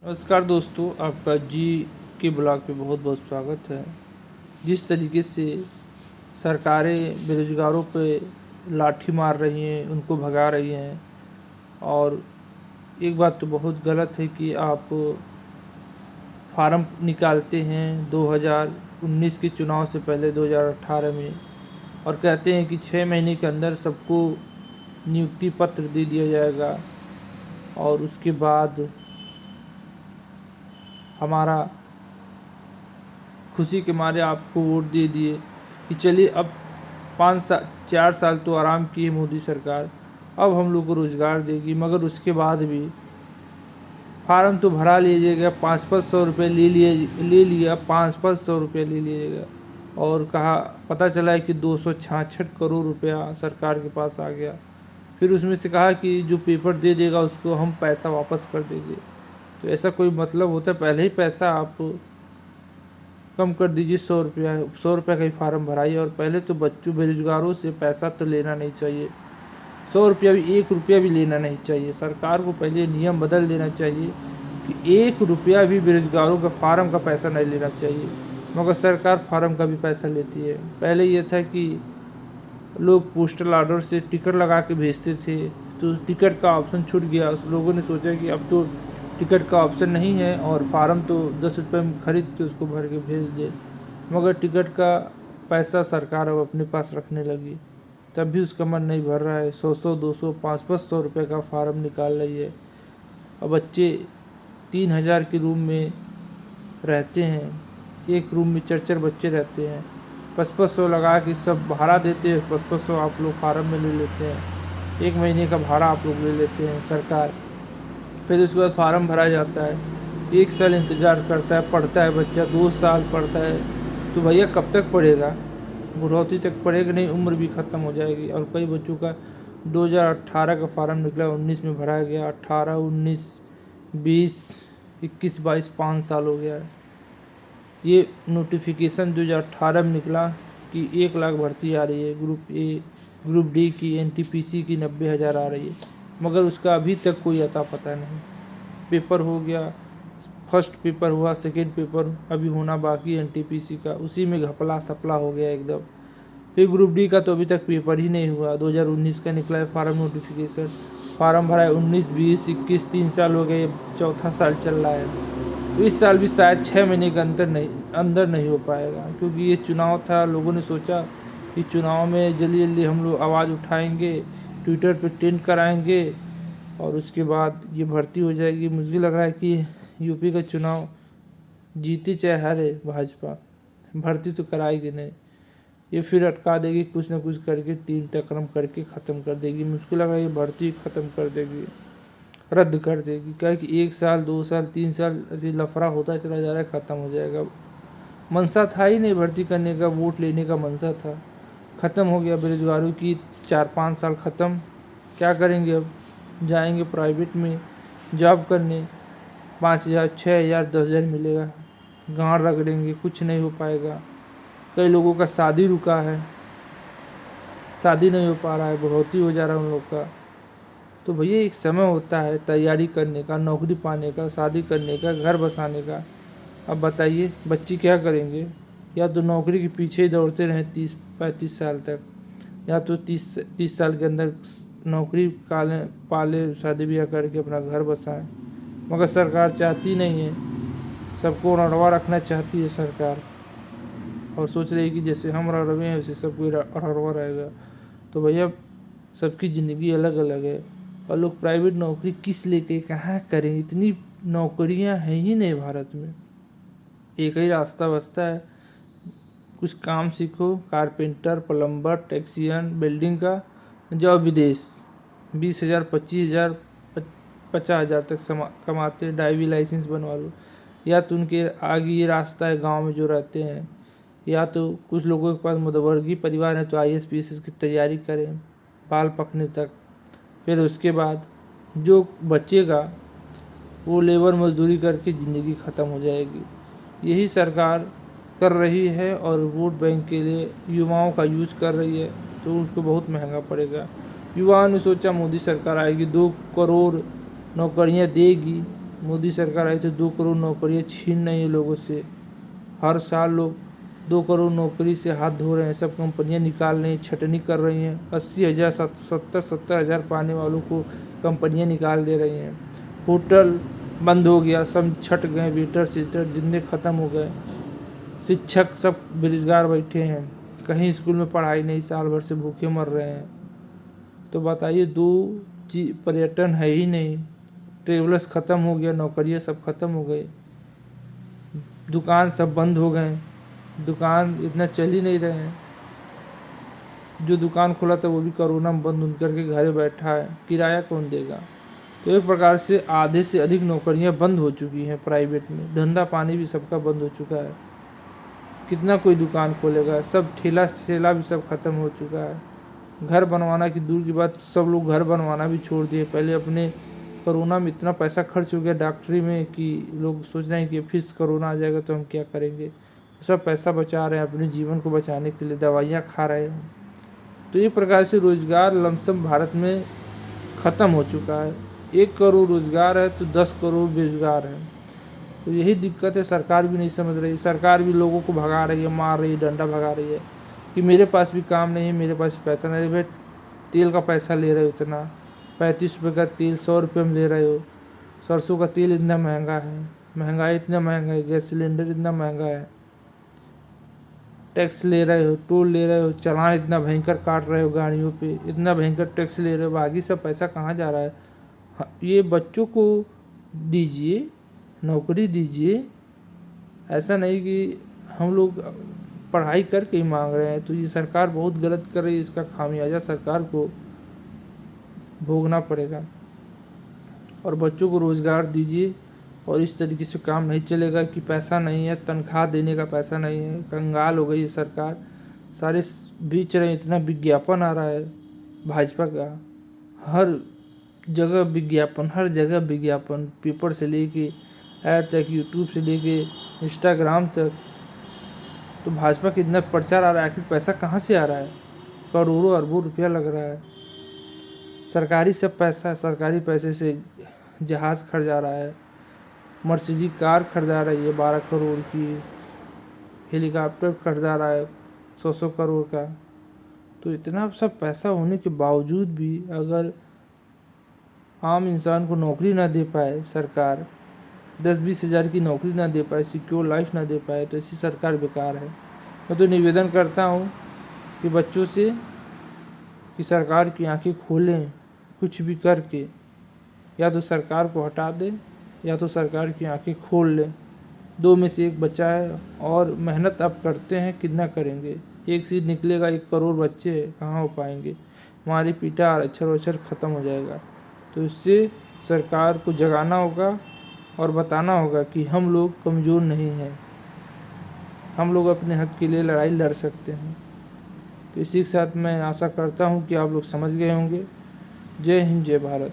नमस्कार दोस्तों, आपका जी के ब्लॉग पे बहुत बहुत स्वागत है। जिस तरीके से सरकारें बेरोजगारों पे लाठी मार रही हैं, उनको भगा रही हैं, और एक बात तो बहुत गलत है कि आप फार्म निकालते हैं 2019 के चुनाव से पहले 2018 में, और कहते हैं कि 6 महीने के अंदर सबको नियुक्ति पत्र दे दिया जाएगा, और उसके बाद हमारा खुशी के मारे आपको वोट दे दिए कि चलिए अब 4 साल तो आराम की है मोदी सरकार, अब हम लोग को रोज़गार देगी। मगर उसके बाद भी फार्म तो भरा लीजिएगा, 500 रुपये ले लिया 500 रुपये ले लीजिएगा, और कहा पता चला है कि 266 करोड़ रुपया सरकार के पास आ गया। फिर उसमें से कहा कि जो पेपर दे देगा उसको हम पैसा वापस कर देंगे। तो ऐसा कोई मतलब होता है? पहले ही पैसा आप कम कर दीजिए, 100 रुपया का ही फार्म भराइए। और पहले तो बच्चों बेरोजगारों से पैसा तो लेना नहीं चाहिए, 100 रुपया भी, 1 रुपया भी लेना नहीं चाहिए। सरकार को पहले नियम बदल देना चाहिए कि 1 रुपया भी बेरोजगारों का फार्म का पैसा नहीं लेना चाहिए। मगर सरकार फार्म का भी पैसा लेती है। पहले ये था कि लोग पोस्टल ऑर्डर से टिकट लगा के भेजते थे, तो टिकट का ऑप्शन छूट गया। उस लोगों ने सोचा कि अब तो टिकट का ऑप्शन नहीं है और फार्म तो 10 रुपये में ख़रीद के उसको भर के भेज दे। मगर टिकट का पैसा सरकार अब अपने पास रखने लगी, तब भी उसका मन नहीं भर रहा है। 100 200 500 रुपये का फार्म निकाल रही है। अब बच्चे 3000 के रूम में रहते हैं, एक रूम में 4 बच्चे रहते हैं, 500 लगा के सब भाड़ा देते हैं। 500 आप लोग फार्म में ले लेते हैं, 1 महीने का भाड़ा आप लोग ले लेते हैं सरकार। फिर उसके बाद फार्म भरा जाता है, 1 साल इंतज़ार करता है, पढ़ता है बच्चा, 2 साल पढ़ता है, तो भैया कब तक पढ़ेगा? बुढ़ौती तक पढ़ेगा नहीं, उम्र भी ख़त्म हो जाएगी। और कई बच्चों का 2018 का फार्म निकला, 19 में भराया गया, 18 19 20 21 22 5 साल हो गया है। ये नोटिफिकेशन 2018 में निकला कि 1 लाख भर्ती आ रही है, ग्रुप ए, ग्रुप डी की, एनटीपीसी की 90,000 आ रही है, मगर उसका अभी तक कोई अता पता नहीं। पेपर हो गया, फर्स्ट पेपर हुआ, सेकेंड पेपर अभी होना बाकी है एनटीपीसी का, उसी में घपला सपला हो गया एकदम। फिर ग्रुप डी का तो अभी तक पेपर ही नहीं हुआ, 2019 का निकला है फार्म नोटिफिकेशन, फार्म भरा है 19 20 21 3 साल हो गए, चौथा साल चल रहा है। तो इस साल भी शायद 6 महीने के अंदर नहीं हो पाएगा, क्योंकि ये चुनाव था। लोगों ने सोचा कि चुनाव में जल्दी जल्दी हम लोग आवाज़ उठाएंगे, ट्विटर पे ट्रेंड कराएंगे, और उसके बाद ये भर्ती हो जाएगी। मुझे लग रहा है कि यूपी का चुनाव जीते चाहे हारे भाजपा, भर्ती तो कराएगी नहीं। ये फिर अटका देगी, कुछ ना कुछ करके 3 टकरम करके ख़त्म कर देगी। मुझको लगा ये भर्ती ख़त्म कर देगी, रद्द कर देगी। क्या कि 1 साल 2 साल 3 साल ऐसे लफड़ा होता चला जा रहा है, ख़त्म हो जाएगा। मनसा था ही नहीं भर्ती करने का, वोट लेने का मनसा था, ख़त्म हो गया। बेरोजगारों की 4-5 साल ख़त्म। क्या करेंगे अब? जाएंगे प्राइवेट में जॉब करने, 5,000 6,000 10,000 मिलेगा, गाँड रगड़ेंगे, कुछ नहीं हो पाएगा। कई लोगों का शादी रुका है, शादी नहीं हो पा रहा है, बढ़ोतरी हो जा रहा है उन लोग का। तो भैया एक समय होता है तैयारी करने का, नौकरी पाने का, शादी करने का, घर बसाने का। अब बताइए बच्चे क्या करेंगे? या तो नौकरी के पीछे ही दौड़ते रहें 30-35 साल तक, या तो 30 साल के अंदर नौकरी पाले, शादी ब्याह करके अपना घर बसाएं। मगर सरकार चाहती नहीं है, सबको रड़वा रखना चाहती है सरकार, और सोच रही है कि जैसे हम रड़वे हैं वैसे सबको रड़वा रहेगा। तो भैया सबकी ज़िंदगी अलग अलग है, और लोग प्राइवेट नौकरी किस लेके कहाँ करें? इतनी नौकरियां हैं ही नहीं भारत में। एक ही रास्ता बचता है, कुछ काम सीखो, कारपेंटर, प्लम्बर, टैक्सियन, बिल्डिंग का, जाओ विदेश, 20,000 25,000 50,000 तक कमाते, ड्राइविंग लाइसेंस बनवा लो। या तो उनके आगे ये रास्ता है गांव में जो रहते हैं, या तो कुछ लोगों के पास मध्यवर्गीय परिवार है तो IAS PSS की तैयारी करें बाल पकने तक। फिर उसके बाद जो बचेगा वो लेबर मजदूरी करके ज़िंदगी ख़त्म हो जाएगी। यही सरकार कर रही है, और वोट बैंक के लिए युवाओं का यूज़ कर रही है, तो उसको बहुत महंगा पड़ेगा। युवाओं ने सोचा मोदी सरकार आएगी, 2 करोड़ नौकरियां देगी, मोदी सरकार आई तो 2 करोड़ नौकरियाँ छीन रही है लोगों से। हर साल लोग 2 करोड़ नौकरी से हाथ धो रहे हैं, सब कंपनियां निकाल रही हैं, छटनी कर रही हैं। 80,000 70,000 पाने वालों को कंपनियां निकाल दे रही हैं। होटल बंद हो गया, सब छट गए, वेटर सीटर जितने ख़त्म हो गए। शिक्षक सब बेरोजगार बैठे हैं, कहीं स्कूल में पढ़ाई नहीं, साल भर से भूखे मर रहे हैं। तो बताइए, पर्यटन है ही नहीं, ट्रेवलर्स ख़त्म हो गया, नौकरियां सब ख़त्म हो गई, दुकान सब बंद हो गए, दुकान इतना चल ही नहीं रहे हैं। जो दुकान खोला था वो भी कोरोना में बंद करके घरे बैठा है, किराया कौन देगा। तो एक प्रकार से आधे से अधिक नौकरियां बंद हो चुकी हैं प्राइवेट में, धंधा पानी भी सबका बंद हो चुका है। कितना कोई दुकान खोलेगा, सब ठेला ठेला भी सब खत्म हो चुका है। घर बनवाना की दूर की बात, सब लोग घर बनवाना भी छोड़ दिए। पहले अपने कोरोना में इतना पैसा खर्च हो गया डॉक्टरी में कि लोग सोच रहे हैं कि फिर कोरोना आ जाएगा तो हम क्या करेंगे। सब पैसा बचा रहे हैं अपने जीवन को बचाने के लिए, दवाइयाँ खा रहे हैं। तो ये प्रकार से रोजगार लमसम भारत में ख़त्म हो चुका है। 1 करोड़ रोजगार है तो 10 करोड़ बेरोजगार है। तो यही दिक्कत है, सरकार भी नहीं समझ रही। सरकार भी लोगों को भगा रही है, मार रही है, डंडा भगा रही है कि मेरे पास भी काम नहीं है, मेरे पास पैसा नहीं है। भाई तेल का पैसा ले रहे हो इतना, 35 रुपये का तेल 100 रुपये में ले रहे हो। सरसों का तेल इतना महंगा है, महंगाई इतना महंगा है, गैस सिलेंडर इतना महंगा है, टैक्स ले रहे हो, टोल ले रहे हो, चालान इतना भयंकर काट रहे हो गाड़ियों पे, इतना भयंकर टैक्स ले रहे हो। बाकी सब पैसा कहाँ जा रहा है। ये बच्चों को दीजिए, नौकरी दीजिए, ऐसा नहीं कि हम लोग पढ़ाई करके ही मांग रहे हैं। तो ये सरकार बहुत गलत कर रही है, इसका खामियाजा सरकार को भोगना पड़ेगा। और बच्चों को रोज़गार दीजिए। और इस तरीके से काम नहीं चलेगा कि पैसा नहीं है, तनख्वाह देने का पैसा नहीं है, कंगाल हो गई है सरकार। सारे बेच रहे हैं, इतना विज्ञापन आ रहा है भाजपा का, हर जगह विज्ञापन, हर जगह विज्ञापन, पेपर से लेके ऐप तक, यूट्यूब से लेके इंस्टाग्राम तक। तो भाजपा का इतना प्रचार आ रहा है, आखिर पैसा कहाँ से आ रहा है। करोड़ों अरबों रुपया लग रहा है, सरकारी सब पैसा, सरकारी पैसे से जहाज़ खरीदा रहा है, मर्सिडीज कार खरीदा रही है 12 करोड़ की, हेलीकॉप्टर खरीदा रहा है 100 करोड़ का। तो इतना सब पैसा होने के बावजूद भी अगर आम इंसान को नौकरी ना दे पाए सरकार, 10-20 हज़ार की नौकरी ना दे पाए, सिक्योर लाइफ ना दे पाए, तो ऐसी सरकार बेकार है। मैं तो निवेदन करता हूँ कि बच्चों से कि सरकार की आंखें खोलें, कुछ भी करके, या तो सरकार को हटा दें या तो सरकार की आंखें खोल लें। 2 में से एक बचा है। और मेहनत अब करते हैं, कितना करेंगे, एक सीट निकलेगा, 1 करोड़ बच्चे हैं, कहाँ हो पाएंगे। हमारी पीटा अक्षर वक्षर ख़त्म हो जाएगा। तो इससे सरकार को जगाना होगा और बताना होगा कि हम लोग कमज़ोर नहीं हैं, हम लोग अपने हक के लिए लड़ाई लड़ सकते हैं। तो इसी के साथ मैं आशा करता हूँ कि आप लोग समझ गए होंगे। जय हिंद, जय भारत।